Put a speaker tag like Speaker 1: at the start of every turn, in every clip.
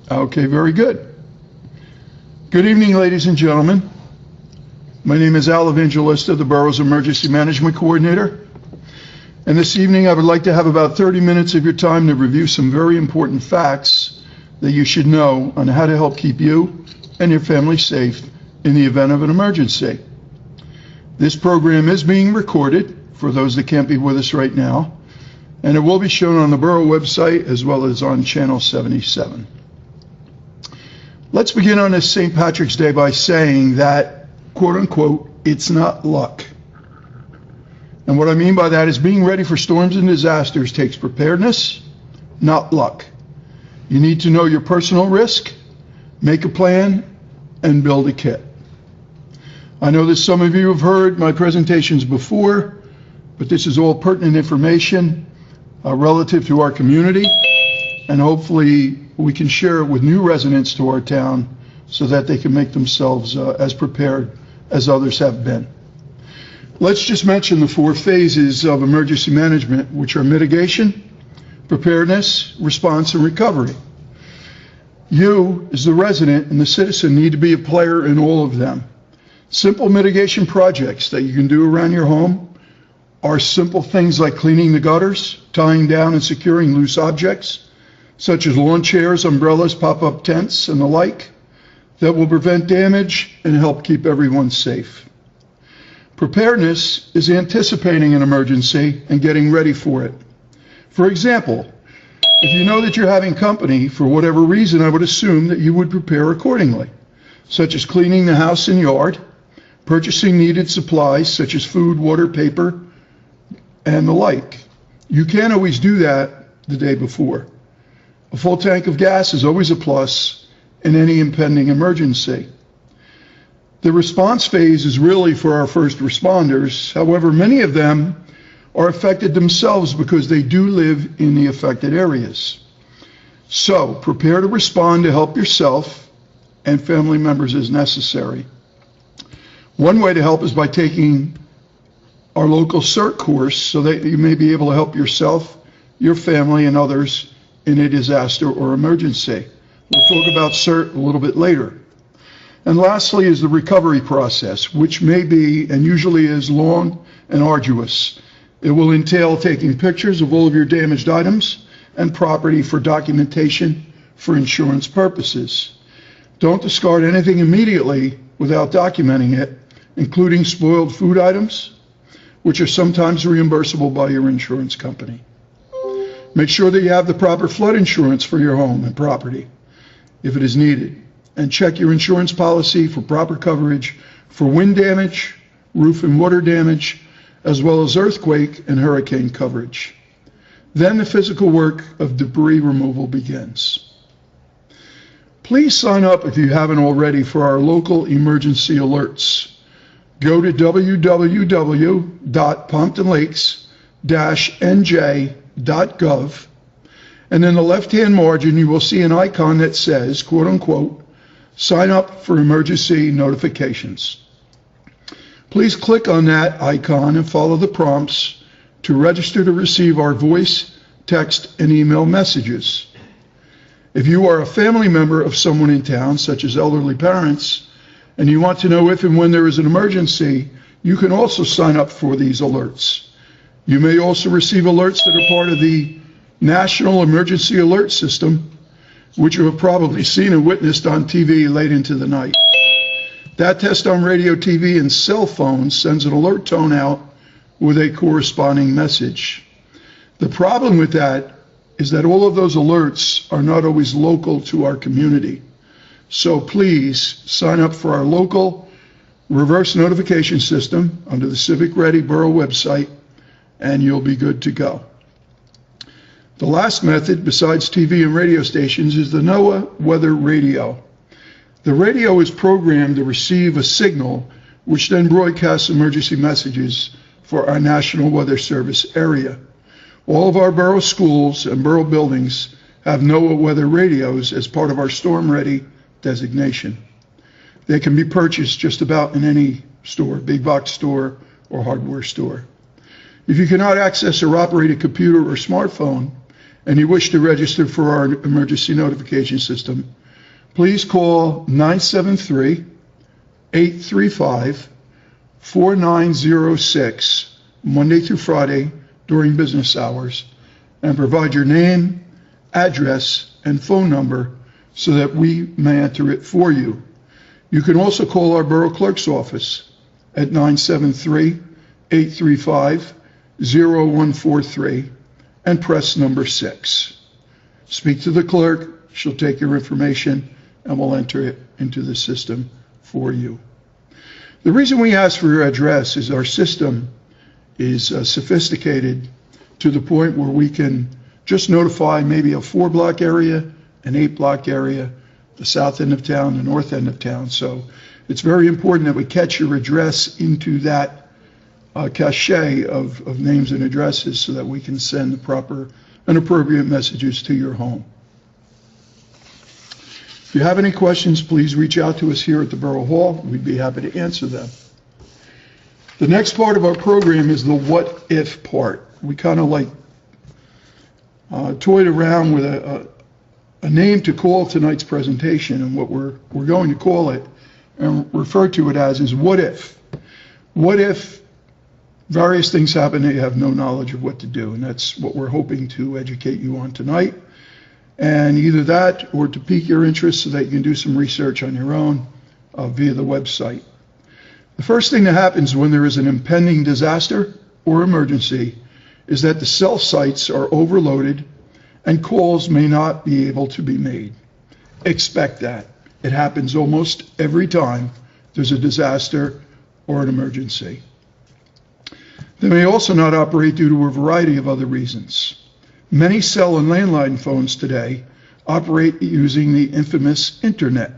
Speaker 1: Okay, very good. Good evening, ladies and gentlemen. My name is Al Evangelista, the Borough's Emergency Management Coordinator. And this evening I would like to have about 30 minutes of your time to review some very important facts that you should know on how to help keep you and your family safe in the event of an emergency. This program is being recorded for those that can't be with us right now, and it will be shown on the Borough website as well as on Channel 77. Let's begin on this St. Patrick's Day by saying that, quote unquote, it's not luck. And what I mean by that is being ready for storms and disasters takes preparedness, not luck. You need to know your personal risk, make a plan, and build a kit. I know that some of you have heard my presentations before, but this is all pertinent information relative to our community, and hopefully we can share it with new residents to our town so that they can make themselves as prepared as others have been. Let's just mention the 4 phases of emergency management, which are mitigation, preparedness, response, and recovery. You, as the resident and the citizen, need to be a player in all of them. Simple mitigation projects that you can do around your home are simple things like cleaning the gutters, tying down and securing loose objects, such as lawn chairs, umbrellas, pop-up tents, and the like, that will prevent damage and help keep everyone safe. Preparedness is anticipating an emergency and getting ready for it. For example, if you know that you're having company, for whatever reason, I would assume that you would prepare accordingly, such as cleaning the house and yard, purchasing needed supplies such as food, water, paper, and the like. You can't always do that the day before. A full tank of gas is always a plus in any impending emergency. The response phase is really for our first responders. However, many of them are affected themselves because they do live in the affected areas. So prepare to respond to help yourself and family members as necessary. One way to help is by taking our local CERT course so that you may be able to help yourself, your family, and others in a disaster or emergency. We'll talk about CERT a little bit later. And lastly is the recovery process, which may be and usually is long and arduous. It will entail taking pictures of all of your damaged items and property for documentation for insurance purposes. Don't discard anything immediately without documenting it, including spoiled food items, which are sometimes reimbursable by your insurance company. Make sure that you have the proper flood insurance for your home and property if it is needed, and check your insurance policy for proper coverage for wind damage, roof and water damage, as well as earthquake and hurricane coverage. Then the physical work of debris removal begins. Please sign up if you haven't already for our local emergency alerts. Go to www.pomptonlakes-nj.gov, and in the left-hand margin you will see an icon that says, quote unquote, sign up for emergency notifications. Please click on that icon and follow the prompts to register to receive our voice, text, and email messages. If you are a family member of someone in town, such as elderly parents, and you want to know if and when there is an emergency, you can also sign up for these alerts. You may also receive alerts that are part of the National Emergency Alert System, which you have probably seen and witnessed on TV late into the night. That test on radio, TV, and cell phones sends an alert tone out with a corresponding message. The problem with that is that all of those alerts are not always local to our community. So please sign up for our local reverse notification system under the Civic Ready Borough website, and you'll be good to go. The last method, besides TV and radio stations, is the Noaa weather radio. The radio is programmed to receive a signal, which then broadcasts emergency messages for our National Weather Service area. All of our borough schools and borough buildings have Noaa weather radios as part of our Storm Ready designation. They can be purchased just about in any store, big box store or hardware store. If you cannot access or operate a computer or smartphone, and you wish to register for our emergency notification system, please call 973-835-4906 Monday through Friday during business hours, and provide your name, address, and phone number so that we may enter it for you. You can also call our Borough Clerk's office at 973-835-0143 and press number 6. Speak to the clerk, she'll take your information, and we'll enter it into the system for you. The reason we ask for your address is our system is sophisticated to the point where we can just notify maybe a 4-block area, an 8-block area, the south end of town, the north end of town. So it's very important that we catch your address into that cache of names and addresses so that we can send the proper and appropriate messages to your home. If you have any questions, please reach out to us here at the Borough Hall. We'd be happy to answer them. The next part of our program is the what if part. We kind of like toyed around with a name to call tonight's presentation, and what we're going to call it and refer to it as is what if. What if various things happen and you have no knowledge of what to do? And that's what we're hoping to educate you on tonight. And either that or to pique your interest so that you can do some research on your own via the website. The first thing that happens when there is an impending disaster or emergency is that the cell sites are overloaded and calls may not be able to be made. Expect that. It happens almost every time there's a disaster or an emergency. They may also not operate due to a variety of other reasons. Many cell and landline phones today operate using the infamous internet.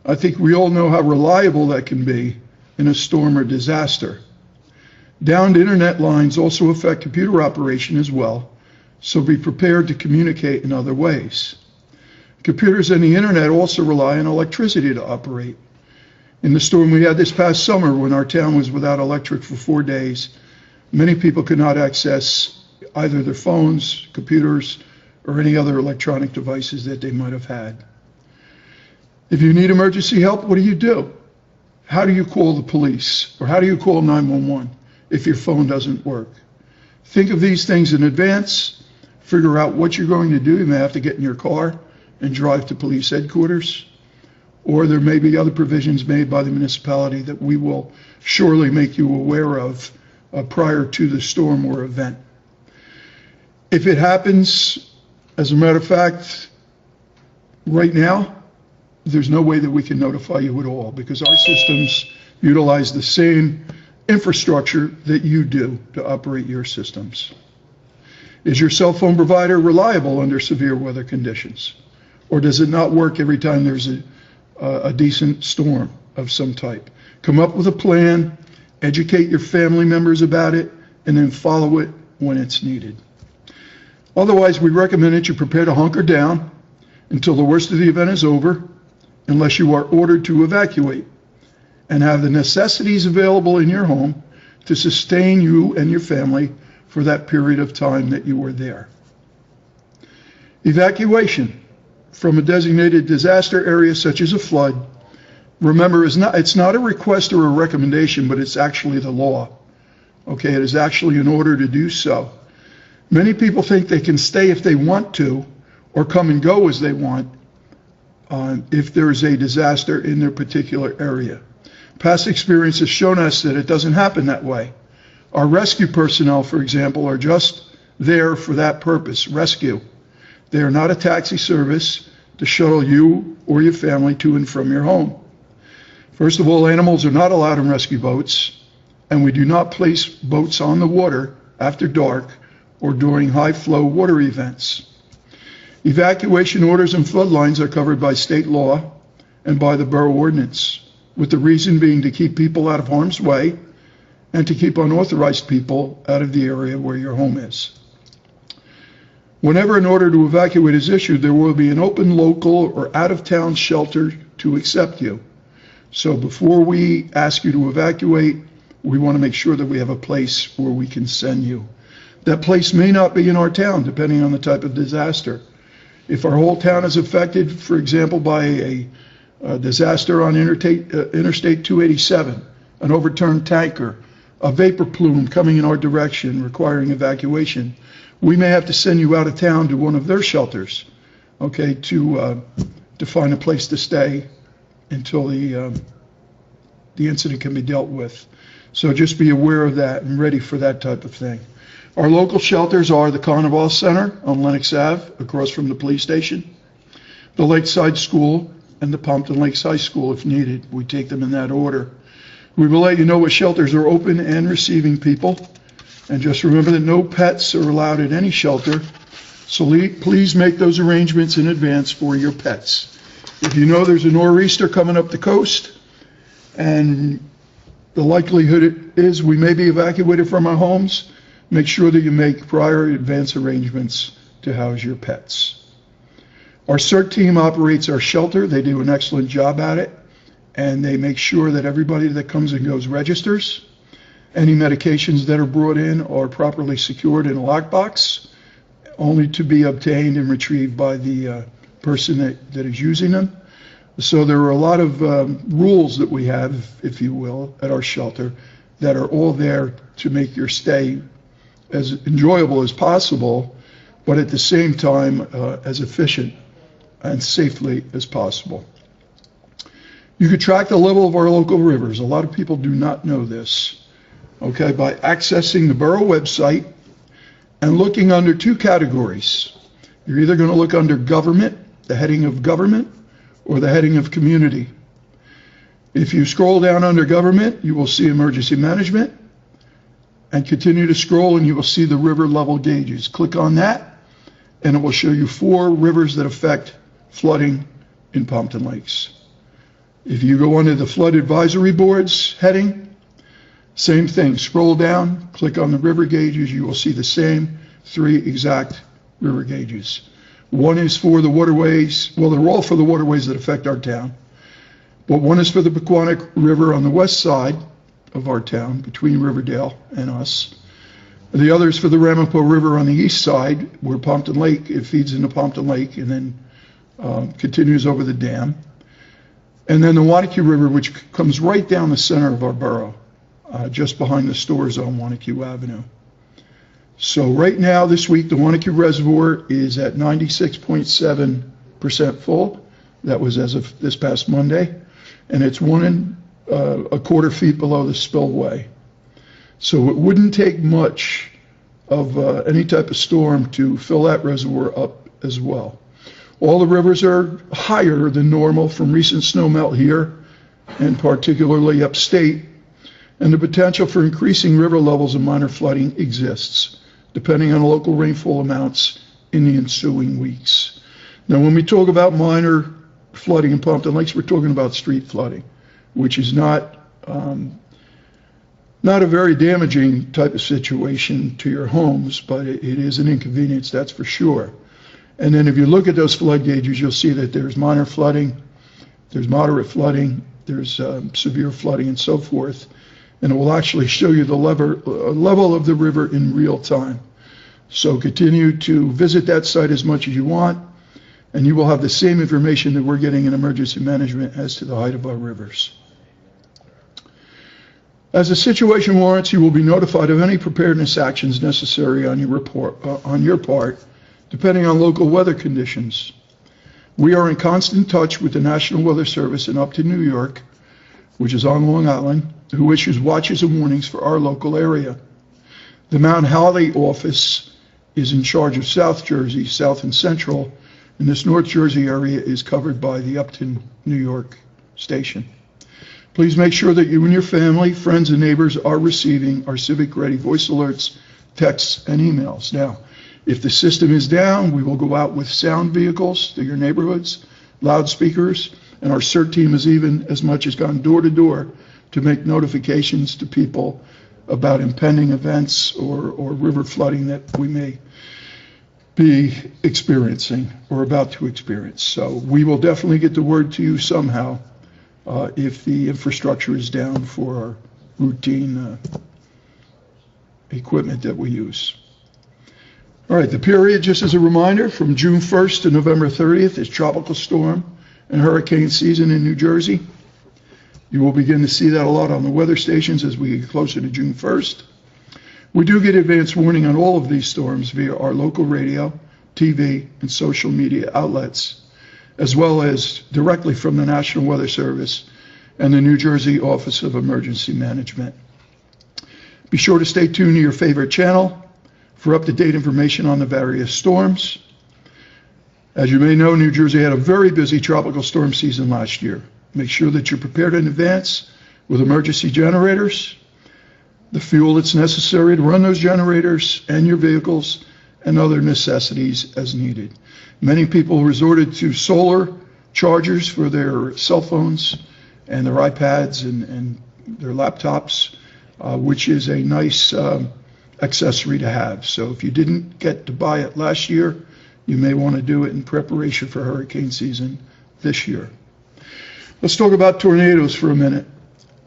Speaker 1: I think we all know how reliable that can be in a storm or disaster. Downed internet lines also affect computer operation as well, so be prepared to communicate in other ways. Computers and the internet also rely on electricity to operate. In the storm we had this past summer, when our town was without electric for 4 days, many people could not access either their phones, computers, or any other electronic devices that they might have had. If you need emergency help, what do? How do you call the police? Or how do you call 911 if your phone doesn't work? Think of these things in advance. Figure out what you're going to do. You may have to get in your car and drive to police headquarters. Or there may be other provisions made by the municipality that we will surely make you aware of prior to the storm or event. If it happens, as a matter of fact, right now, there's no way that we can notify you at all because our systems utilize the same infrastructure that you do to operate your systems. Is your cell phone provider reliable under severe weather conditions? Or does it not work every time there's a decent storm of some type? Come up with a plan, educate your family members about it, and then follow it when it's needed. Otherwise, we recommend that you prepare to hunker down until the worst of the event is over, unless you are ordered to evacuate, and have the necessities available in your home to sustain you and your family for that period of time that you are there. Evacuation from a designated disaster area such as a flood, remember, it's not a request or a recommendation, but it's actually the law. Okay, it is actually an order to do so. Many people think they can stay if they want to or come and go as they want if there is a disaster in their particular area. Past experience has shown us that it doesn't happen that way. Our rescue personnel, for example, are just there for that purpose, rescue. They are not a taxi service to shuttle you or your family to and from your home. First of all, animals are not allowed in rescue boats, and we do not place boats on the water after dark or during high-flow water events. Evacuation orders and flood lines are covered by state law and by the borough ordinance, with the reason being to keep people out of harm's way and to keep unauthorized people out of the area where your home is. Whenever an order to evacuate is issued, there will be an open local or out-of-town shelter to accept you. So before we ask you to evacuate, we want to make sure that we have a place where we can send you. That place may not be in our town, depending on the type of disaster. If our whole town is affected, for example, by a disaster on Interstate 287, an overturned tanker, a vapor plume coming in our direction requiring evacuation, we may have to send you out of town to one of their shelters, okay, to find a place to stay until the incident can be dealt with. So just be aware of that and ready for that type of thing. Our local shelters are the Carnival Center on Lenox Ave, across from the police station, the Lakeside School, and the Pompton Lakes High School if needed. We take them in that order. We will let you know what shelters are open and receiving people. And just remember that no pets are allowed at any shelter. So please make those arrangements in advance for your pets. If you know there's a nor'easter coming up the coast, and the likelihood is we may be evacuated from our homes, make sure that you make prior advance arrangements to house your pets. Our CERT team operates our shelter. They do an excellent job at it, and they make sure that everybody that comes and goes registers. Any medications that are brought in are properly secured in a lockbox, only to be obtained and retrieved by the person that is using them. So there are a lot of rules that we have, if you will, at our shelter that are all there to make your stay as enjoyable as possible, but at the same time as efficient and safely as possible. You can track the level of our local rivers. A lot of people do not know this, okay, by accessing the borough website and looking under two categories. You're either going to look under government, the heading of government, or the heading of community. If you scroll down under government, you will see emergency management, and continue to scroll and you will see the river level gauges. Click on that and it will show you 4 rivers that affect flooding in Pompton Lakes. If you go under the flood advisory boards heading, same thing, scroll down, click on the river gauges, you will see the same 3 exact river gauges. One is for the waterways, well, they're all for the waterways that affect our town, but one is for the Pequannock River on the west side of our town, between Riverdale and us. The other is for the Ramapo River on the east side, where Pompton Lake, it feeds into Pompton Lake and then continues over the dam. And then the Wanacue River, which comes right down the center of our borough, just behind the stores on Wanacue Avenue. So right now, this week, the Wanacue Reservoir is at 96.7% full. That was as of this past Monday. And it's 1 1/4 feet below the spillway. So it wouldn't take much of any type of storm to fill that reservoir up as well. All the rivers are higher than normal from recent snowmelt here, and particularly upstate, and the potential for increasing river levels and minor flooding exists, depending on local rainfall amounts in the ensuing weeks. Now, when we talk about minor flooding in Pompton Lakes, we're talking about street flooding, which is not a very damaging type of situation to your homes, but it is an inconvenience, that's for sure. And then if you look at those flood gauges, you'll see that there's minor flooding, there's moderate flooding, there's severe flooding, and so forth. And it will actually show you the level of the river in real time. So continue to visit that site as much as you want, and you will have the same information that we're getting in emergency management as to the height of our rivers. As the situation warrants, you will be notified of any preparedness actions necessary on your part, depending on local weather conditions. We are in constant touch with the National Weather Service in Upton, New York, which is on Long Island, who issues watches and warnings for our local area. The Mount Holly office is in charge of South Jersey, South and Central, and this North Jersey area is covered by the Upton, New York station. Please make sure that you and your family, friends, and neighbors are receiving our civic-ready voice alerts, texts, and emails. Now, if the system is down, we will go out with sound vehicles to your neighborhoods, loudspeakers, and our CERT team has even as much as gone door to door to make notifications to people about impending events or river flooding that we may be experiencing or about to experience. So we will definitely get the word to you somehow if the infrastructure is down for our routine equipment that we use. All right, the period, just as a reminder, from June 1st to November 30th is tropical storm and hurricane season in New Jersey. You will begin to see that a lot on the weather stations as we get closer to June 1st. We do get advance warning on all of these storms via our local radio, TV, and social media outlets, as well as directly from the National Weather Service and the New Jersey Office of Emergency Management. Be sure to stay tuned to your favorite channel for up-to-date information on the various storms. As you may know, New Jersey had a very busy tropical storm season last year. Make sure that you're prepared in advance with emergency generators, the fuel that's necessary to run those generators, and your vehicles and other necessities as needed. Many people resorted to solar chargers for their cell phones and their iPads and their laptops, which is a nice accessory to have. So if you didn't get to buy it last year, you may want to do it in preparation for hurricane season this year. Let's talk about tornadoes for a minute.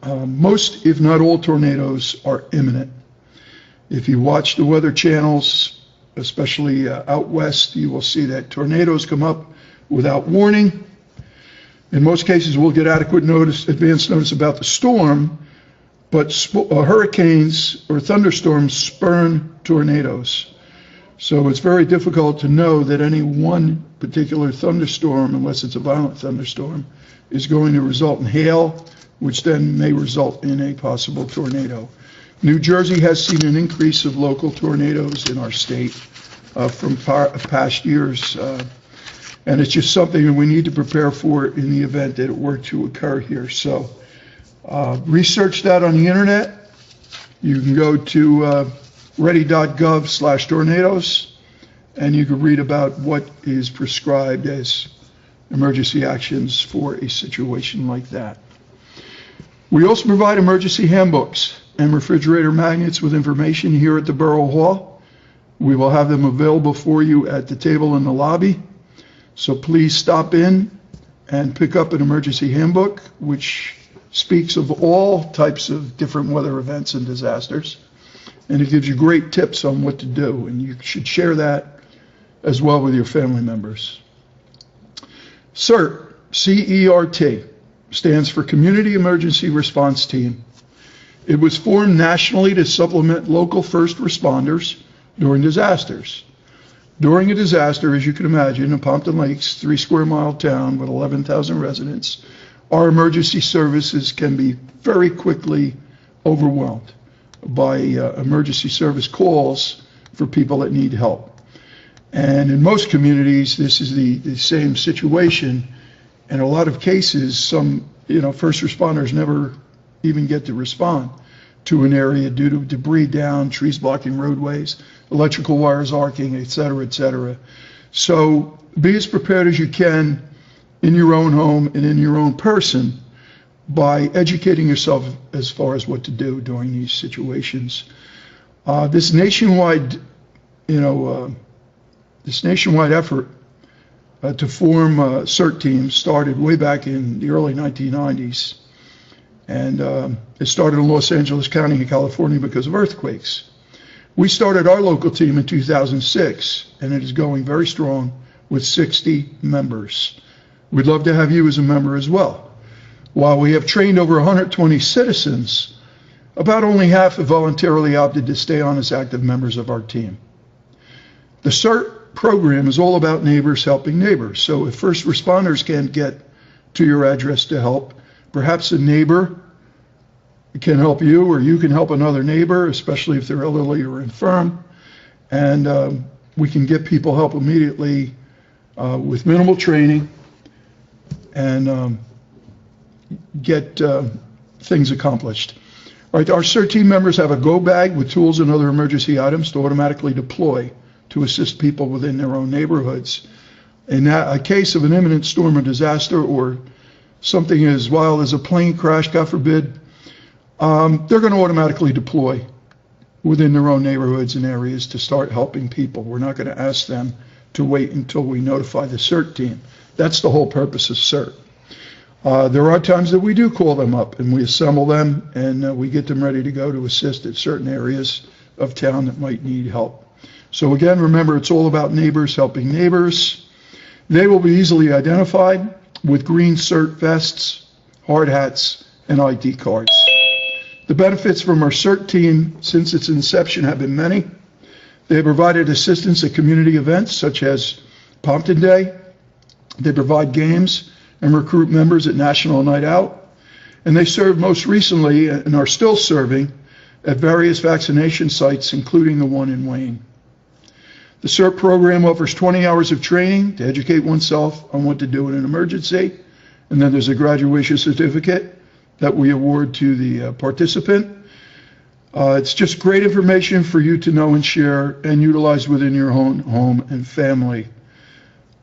Speaker 1: Most, if not all, tornadoes are imminent. If you watch the weather channels, especially out west, you will see that tornadoes come up without warning. In most cases, we'll get adequate notice, advance notice about the storm, but hurricanes or thunderstorms spurn tornadoes. So it's very difficult to know that any one particular thunderstorm, unless it's a violent thunderstorm, is going to result in hail, which then may result in a possible tornado. New Jersey has seen an increase of local tornadoes in our state from past years, and it's just something that we need to prepare for in the event that it were to occur here. So research that on the internet. You can go to ready.gov/tornadoes, and you can read about what is prescribed as emergency actions for a situation like that. We also provide emergency handbooks and refrigerator magnets with information here at the Borough Hall. We will have them available for you at the table in the lobby. So please stop in and pick up an emergency handbook, which speaks of all types of different weather events and disasters. And it gives you great tips on what to do. And you should share that as well with your family members. CERT, C-E-R-T, stands for Community Emergency Response Team. It was formed nationally to supplement local first responders during disasters. During a disaster, as you can imagine, in Pompton Lakes, 3-square-mile town with 11,000 residents, our emergency services can be very quickly overwhelmed by emergency service calls for people that need help. And in most communities, this is the same situation. In a lot of cases, some first responders never even get to respond to an area due to debris down, trees blocking roadways, electrical wires arcing, et cetera, et cetera. So be as prepared as you can in your own home and in your own person by educating yourself as far as what to do during these situations. This nationwide effort to form CERT teams started way back in the early 1990s. And it started in Los Angeles County in California because of earthquakes. We started our local team in 2006, and it is going very strong with 60 members. We'd love to have you as a member as well. While we have trained over 120 citizens, about only half have voluntarily opted to stay on as active members of our team. The CERT program is all about neighbors helping neighbors. So if first responders can't get to your address to help, perhaps a neighbor can help you, or you can help another neighbor, especially if they're elderly or infirm. And we can get people help immediately with minimal training and get things accomplished. All right, our CERT team members have a go bag with tools and other emergency items to automatically deploy to assist people within their own neighborhoods. In a case of an imminent storm or disaster, or something as wild as a plane crash, God forbid, they're going to automatically deploy within their own neighborhoods and areas to start helping people. We're not going to ask them to wait until we notify the CERT team. That's the whole purpose of CERT. There are times that we do call them up and we assemble them and we get them ready to go to assist at certain areas of town that might need help. So again, remember, it's all about neighbors helping neighbors. They will be easily identified with green CERT vests, hard hats, and ID cards. The benefits from our CERT team since its inception have been many. They have provided assistance at community events such as Pompton Day. They provide games and recruit members at National Night Out. And they served most recently and are still serving at various vaccination sites, including the one in Wayne. The CERT program offers 20 hours of training to educate oneself on what to do in an emergency. And then there's a graduation certificate that we award to the participant. It's just great information for you to know and share and utilize within your own home and family.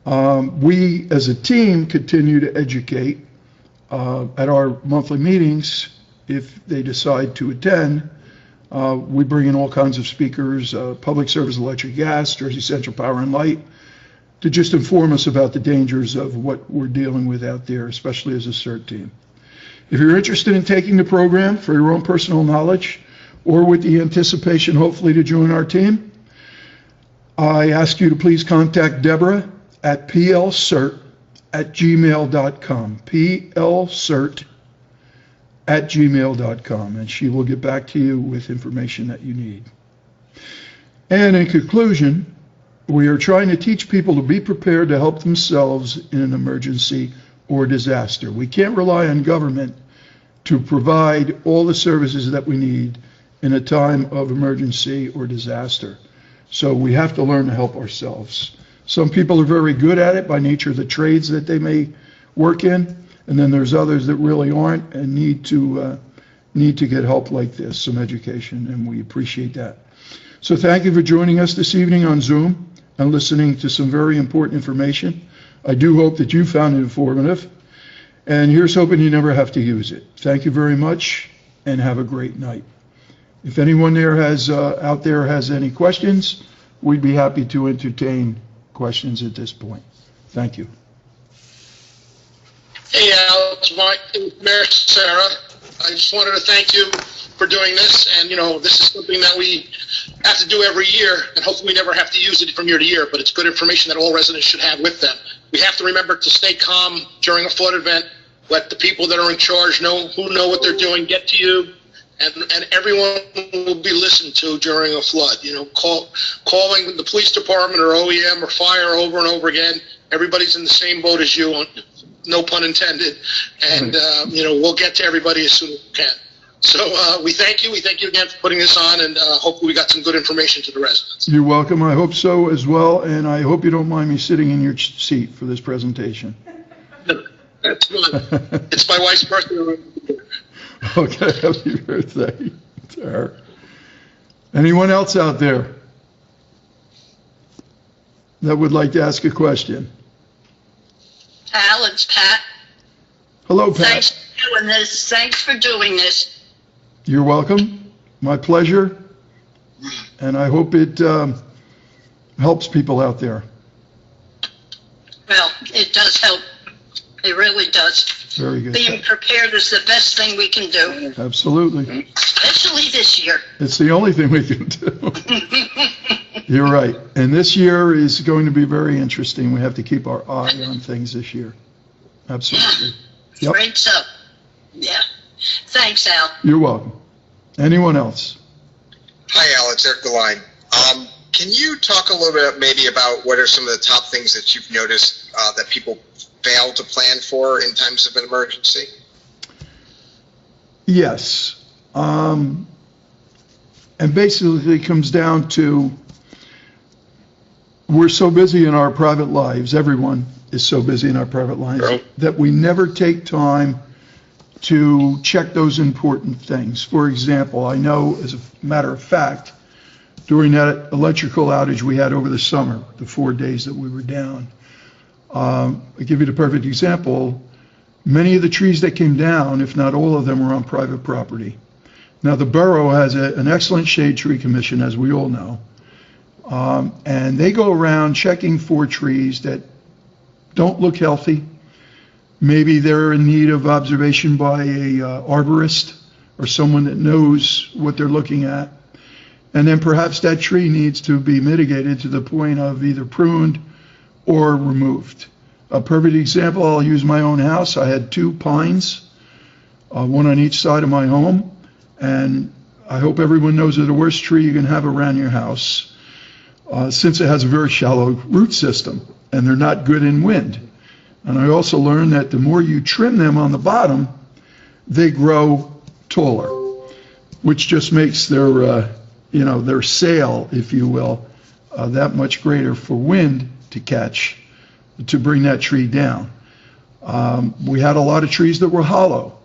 Speaker 1: We, as a team, continue to educate at our monthly meetings. If they decide to attend, we bring in all kinds of speakers, Public Service Electric Gas, Jersey Central Power and Light, to just inform us about the dangers of what we're dealing with out there, especially as a CERT team. If you're interested in taking the program for your own personal knowledge, or with the anticipation, hopefully, to join our team, I ask you to please contact Deborah at plcert@gmail.com, plcert@gmail.com, and she will get back to you with information that you need. And in conclusion, we are trying to teach people to be prepared to help themselves in an emergency or disaster. We can't rely on government to provide all the services that we need in a time of emergency or disaster. So we have to learn to help ourselves. Some people are very good at it by nature of the trades that they may work in, and then there's others that really aren't and need to get help like this, some education, and we appreciate that. So thank you for joining us this evening on Zoom and listening to some very important information. I do hope that you found it informative, and here's hoping you never have to use it. Thank you very much, and have a great night. If anyone out there has any questions, we'd be happy to entertain questions at this point. Thank you.
Speaker 2: Hey, Al, it's Mayor Sarah. I just wanted to thank you for doing this, and this is something that we have to do every year, and hopefully we never have to use it from year to year, but it's good information that all residents should have with them. We have to remember to stay calm during a flood event, let the people that are in charge know what they're doing, get to you, and everyone will be listened to during a flood. Calling the police department or OEM or fire over and over again, everybody's in the same boat as you, no pun intended, and we'll get to everybody as soon as we can. So we thank you again for putting this on, and hopefully we got some good information to the residents.
Speaker 1: You're welcome. I hope so as well, and I hope you don't mind me sitting in your seat for this presentation.
Speaker 2: That's fine. It's my wife's birthday.
Speaker 1: Okay, happy birthday to her. Anyone else out there that would like to ask a question?
Speaker 3: Al, it's Pat.
Speaker 1: Hello, Pat.
Speaker 3: Thanks for doing this. Thanks for doing this.
Speaker 1: You're welcome. My pleasure. And I hope it helps people out there.
Speaker 3: Well, it does help. It really does.
Speaker 1: Very good.
Speaker 3: Being prepared is the best thing we can do.
Speaker 1: Absolutely.
Speaker 3: Especially this year.
Speaker 1: It's the only thing we can do. You're right. And this year is going to be very interesting. We have to keep our eye on things this year. Absolutely. Yep.
Speaker 3: Great stuff. Yeah. Thanks, Al.
Speaker 1: You're welcome. Anyone else?
Speaker 4: Hi, Al. It's Eric DeLine. Can you talk a little bit maybe about what are some of the top things that you've noticed that people fail to plan for in times of an emergency?
Speaker 1: Yes. And basically it comes down to we're so busy in our private lives, everyone is so busy in our private lives, right, that we never take time to check those important things. For example, I know as a matter of fact, during that electrical outage we had over the summer, the 4 days that we were down, I'll give you the perfect example. Many of the trees that came down, if not all of them, were on private property. Now the borough has an excellent shade tree commission, as we all know, and they go around checking for trees that don't look healthy. Maybe they're in need of observation by a arborist or someone that knows what they're looking at. And then perhaps that tree needs to be mitigated to the point of either pruned or removed. A perfect example, I'll use my own house. I had 2 pines, one on each side of my home, and I hope everyone knows that the worst tree you can have around your house, since it has a very shallow root system, and they're not good in wind. And I also learned that the more you trim them on the bottom, they grow taller, which just makes their, their sail, if you will, that much greater for wind to catch, to bring that tree down. We had a lot of trees that were hollow,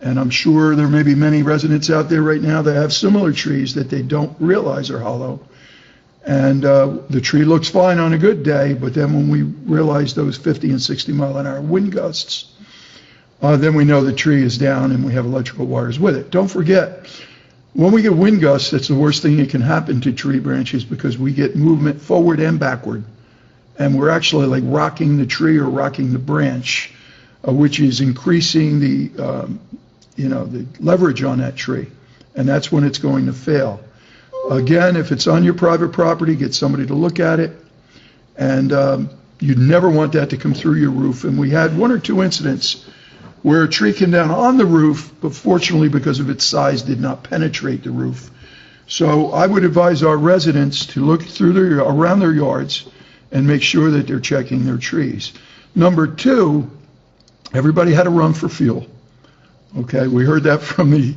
Speaker 1: and I'm sure there may be many residents out there right now that have similar trees that they don't realize are hollow. And the tree looks fine on a good day, but then when we realize those 50 and 60 mile an hour wind gusts, then we know the tree is down and we have electrical wires with it. Don't forget, when we get wind gusts, that's the worst thing that can happen to tree branches, because we get movement forward and backward. And we're actually like rocking the tree or rocking the branch, which is increasing the leverage on that tree. And that's when it's going to fail. Again, if it's on your private property, get somebody to look at it. And you'd never want that to come through your roof. And we had 1 or 2 incidents where a tree came down on the roof, but fortunately, because of its size, did not penetrate the roof. So I would advise our residents to look through around their yards and make sure that they're checking their trees. Number 2, everybody had to run for fuel. Okay, we heard that from the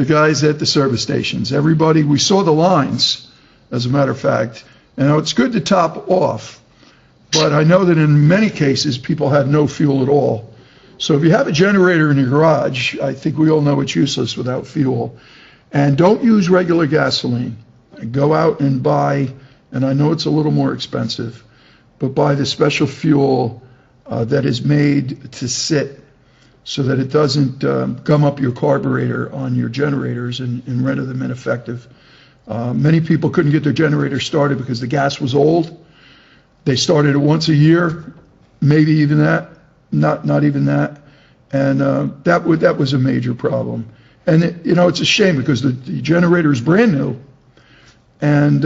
Speaker 1: guys at the service stations. Everybody, we saw the lines, as a matter of fact. And it's good to top off, but I know that in many cases, people had no fuel at all. So if you have a generator in your garage, I think we all know it's useless without fuel. And don't use regular gasoline. Go out and buy, and I know it's a little more expensive, but buy the special fuel that is made to sit so that it doesn't gum up your carburetor on your generators and render them ineffective. Many people couldn't get their generator started because the gas was old. They started it once a year, maybe even that, not even that. And that was a major problem. And it's a shame because the generator is brand new and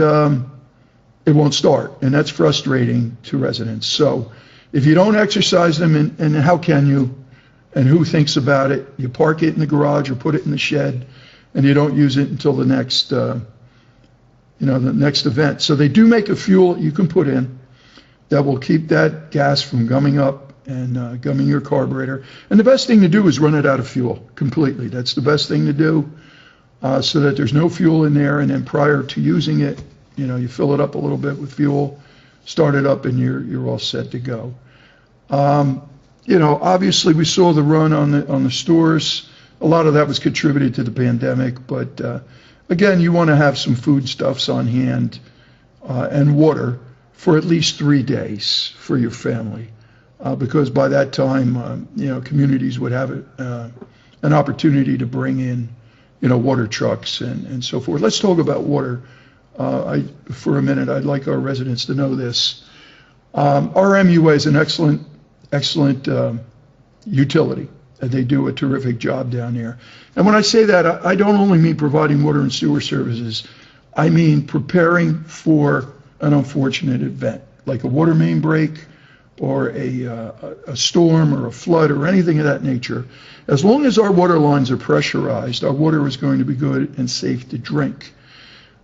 Speaker 1: it won't start. And that's frustrating to residents. So if you don't exercise them, and how can you? And who thinks about it? You park it in the garage or put it in the shed, and you don't use it until the next event. So they do make a fuel you can put in that will keep that gas from gumming up and gumming your carburetor. And the best thing to do is run it out of fuel completely. That's the best thing to do, so that there's no fuel in there. And then prior to using it, you fill it up a little bit with fuel, start it up, and you're all set to go. Obviously we saw the run on the stores. A lot of that was contributed to the pandemic, but again, you want to have some foodstuffs on hand and water for at least 3 days for your family, because by that time, communities would have an opportunity to bring in, water trucks and so forth. Let's talk about water for a minute. I'd like our residents to know this. Our MUA is an excellent utility. They do a terrific job down there. And when I say that, I don't only mean providing water and sewer services. I mean preparing for an unfortunate event, like a water main break or a storm or a flood or anything of that nature. As long as our water lines are pressurized, our water is going to be good and safe to drink.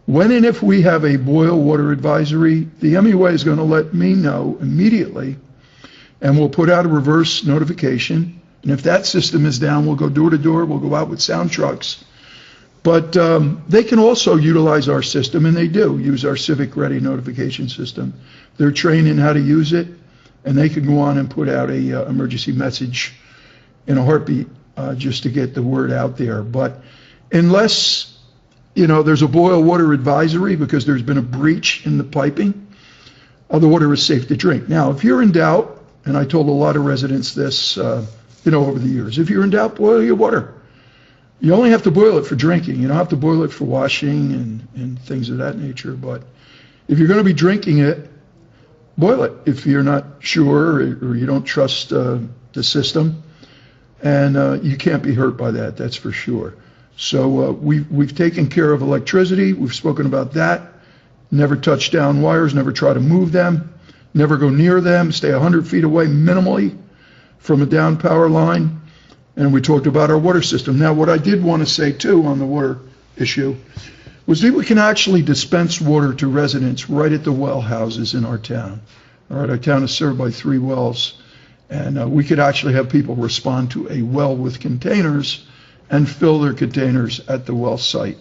Speaker 1: When and if we have a boil water advisory, the MUA is going to let me know immediately, and we'll put out a reverse notification. And if that system is down, we'll go door to door. We'll go out with sound trucks. But they can also utilize our system, and they do use our Civic Ready notification system. They're trained in how to use it, and they can go on and put out a emergency message in a heartbeat just to get the word out there. But unless there's a boil water advisory because there's been a breach in the piping, the water is safe to drink. Now, if you're in doubt, and I told a lot of residents this, over the years, if you're in doubt, boil your water. You only have to boil it for drinking. You don't have to boil it for washing and things of that nature. But if you're going to be drinking it, boil it if you're not sure or you don't trust the system. And you can't be hurt by that, that's for sure. So we've taken care of electricity. We've spoken about that. Never touch down wires, never try to move them, never go near them, stay 100 feet away minimally from a down power line. And we talked about our water system. Now, what I did want to say, too, on the water issue was that we can actually dispense water to residents right at the well houses in our town. All right, our town is served by 3 wells, and we could actually have people respond to a well with containers and fill their containers at the well site.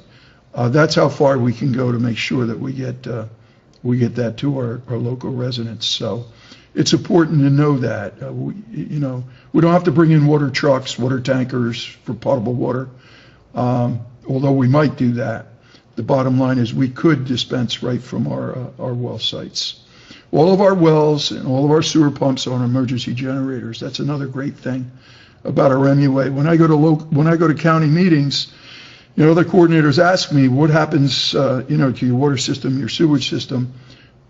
Speaker 1: That's how far we can go to make sure that we get that to our local residents. So it's important to know that. We don't have to bring in water trucks, water tankers for potable water, although we might do that. The bottom line is we could dispense right from our well sites. All of our wells and all of our sewer pumps are on emergency generators. That's another great thing about our MUA. When I go to county meetings, other coordinators ask me what happens, to your water system, your sewage system,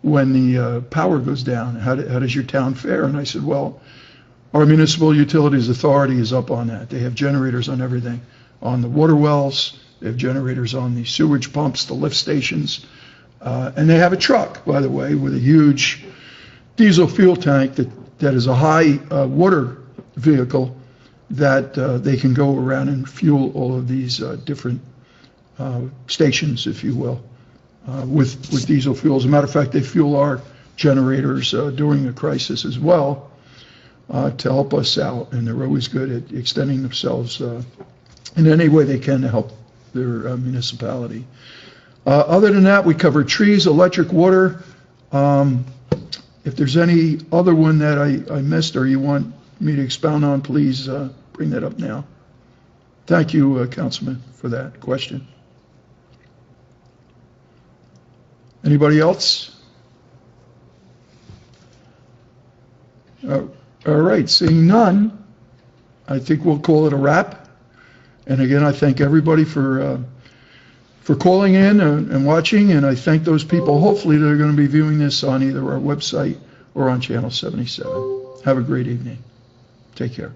Speaker 1: when the power goes down. How does your town fare? And I said, well, our municipal utilities authority is up on that. They have generators on everything, on the water wells. They have generators on the sewage pumps, the lift stations, and they have a truck, by the way, with a huge diesel fuel tank that is a high water vehicle that they can go around and fuel all of these different stations, if you will, with diesel fuel. As a matter of fact, they fuel our generators during a crisis as well to help us out, and they're always good at extending themselves in any way they can to help their municipality. Other than that, we covered trees, electric, water. If there's any other one that I missed or you want me to expound on, please bring that up now. Thank you, Councilman, for that question. Anybody else? All right, seeing none, I think we'll call it a wrap. And again, I thank everybody for calling in and watching, and I thank those people, hopefully, that are going to be viewing this on either our website or on Channel 77. Have a great evening. Take care.